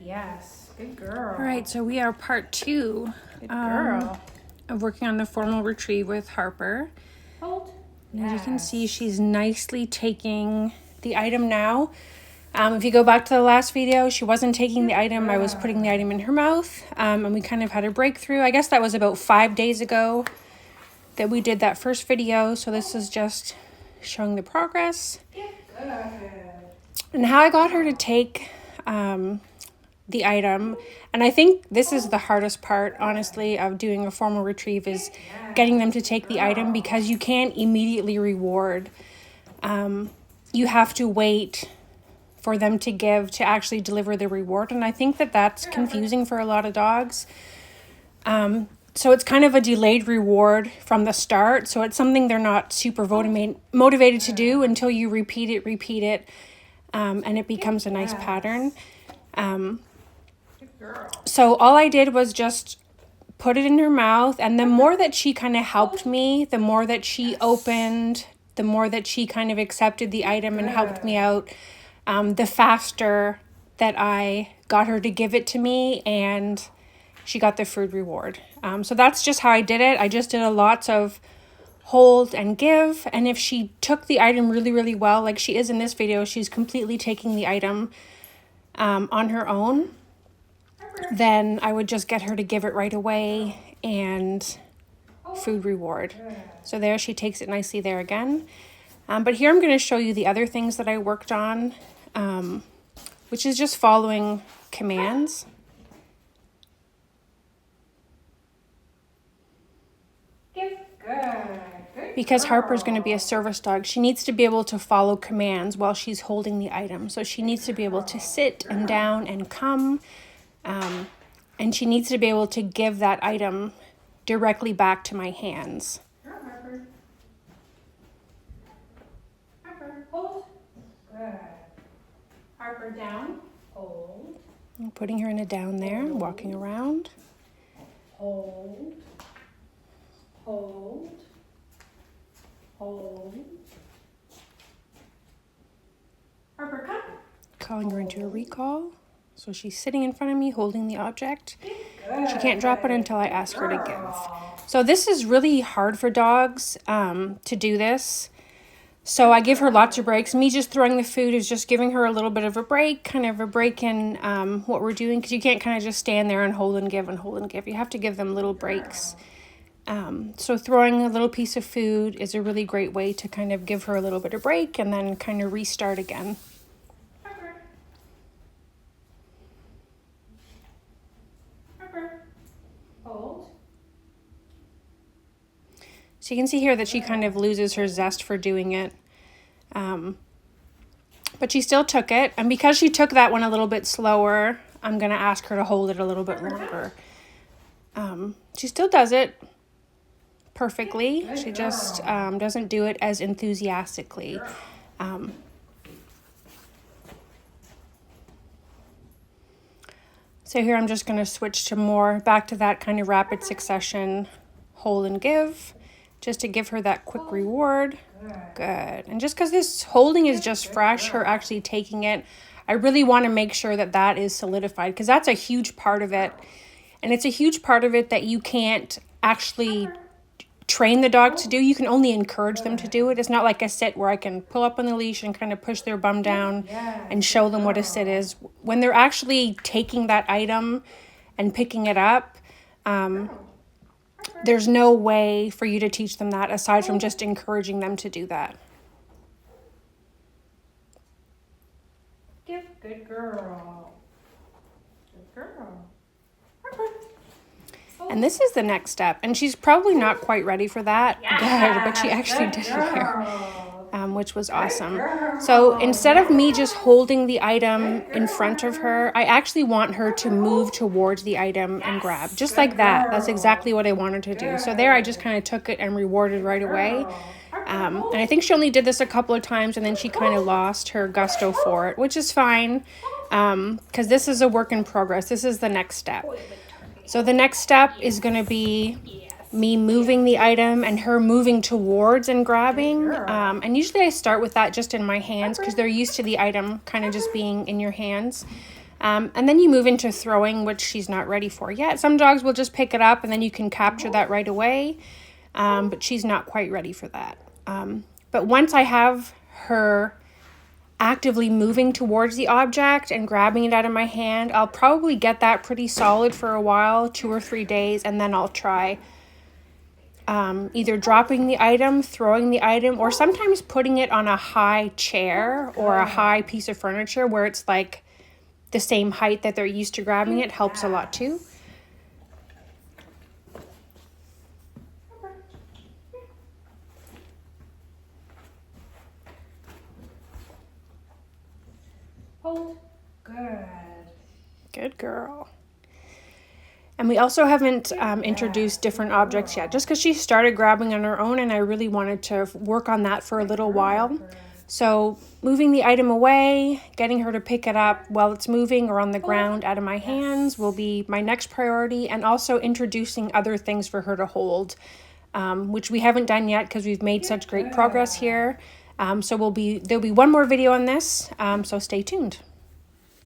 Yes. Good girl. All right, so we are part 2 Good girl. of working on the formal retrieve with Harper. Hold. And as you can see, she's nicely taking the item now. If you go back to the last video, she wasn't taking the item. I was putting the item in her mouth, and we kind of had a breakthrough. I guess that was about 5 days ago that we did that first video. So this is just showing the progress. Good. And how I got her to take the item. And I think this is the hardest part, honestly, of doing a formal retrieve is getting them to take the item, because you can't immediately reward. You have to wait for them to actually deliver the reward. And I think that that's confusing for a lot of dogs. So it's kind of a delayed reward from the start. So it's something they're not super motivated to do until you repeat it, and it becomes a nice pattern. So all I did was just put it in her mouth, and the more that she kind of helped me, the more that she opened, the more that she kind of accepted the item and helped me out, the faster that I got her to give it to me, and she got the food reward. So that's just how I did it. I just did a lot of hold and give, and if she took the item really, really well, like she is in this video, she's completely taking the item on her own, then I would just get her to give it right away and food reward. So there, she takes it nicely there again. But here I'm going to show you the other things that I worked on, which is just following commands. Because Harper's going to be a service dog, she needs to be able to follow commands while she's holding the item. So she needs to be able to sit and down and come, and she needs to be able to give that item directly back to my hands. Harper. Harper, hold. Good. Harper, down. Hold. I'm putting her in a down there, walking around. Hold. Hold. Hold. Harper, come. Calling her into a recall. So she's sitting in front of me holding the object. She can't drop it until I ask her to give. So this is really hard for dogs to do this. So I give her lots of breaks. Me just throwing the food is just giving her a little bit of a break, kind of a break in what we're doing, because you can't kind of just stand there and hold and give and hold and give. You have to give them little breaks. So throwing a little piece of food is a really great way to kind of give her a little bit of break and then kind of restart again. Hold. So you can see here that she kind of loses her zest for doing it. But she still took it. And because she took that one a little bit slower, I'm going to ask her to hold it a little bit longer. She still does it perfectly. She just doesn't do it as enthusiastically. So here I'm just going to switch to back to that kind of rapid succession hold and give, just to give her that quick reward. Good. And just because this holding is just fresh, her actually taking it, I really want to make sure that that is solidified, because that's a huge part of it. And it's a huge part of it that you can't actually train the dog to do. You can only encourage them to do it. It's not like a sit where I can pull up on the leash and kind of push their bum down and show them what a sit is. When they're actually taking that item and picking it up, there's no way for you to teach them that aside from just encouraging them to do that. Give. Good girl. Good girl. And this is the next step. And she's probably not quite ready for that. Good, but she actually did it here, which was awesome. So instead of me just holding the item in front of her, I actually want her to move towards the item and grab. Just like that. That's exactly what I wanted to do. So there I just kind of took it and rewarded right away. And I think she only did this a couple of times, and then she kind of lost her gusto for it, which is fine, because this is a work in progress. This is the next step. So the next step is going to be me moving the item and her moving towards and grabbing. And usually I start with that just in my hands because they're used to the item kind of just being in your hands. And then you move into throwing, which she's not ready for yet. Some dogs will just pick it up and then you can capture that right away. But she's not quite ready for that. But once I have her actively moving towards the object and grabbing it out of my hand, I'll probably get that pretty solid for a while, 2 or 3 days, and then I'll try either dropping the item, throwing the item, or sometimes putting it on a high chair or a high piece of furniture where it's like the same height that they're used to grabbing it helps a lot too. Hold. Good. Good girl. And we also haven't introduced different objects yet, just because she started grabbing on her own and I really wanted to work on that for a little while. So moving the item away, getting her to pick it up while it's moving or on the ground out of my hands will be my next priority, and also introducing other things for her to hold, which we haven't done yet because we've made such great progress here. So there'll be one more video on this, so stay tuned.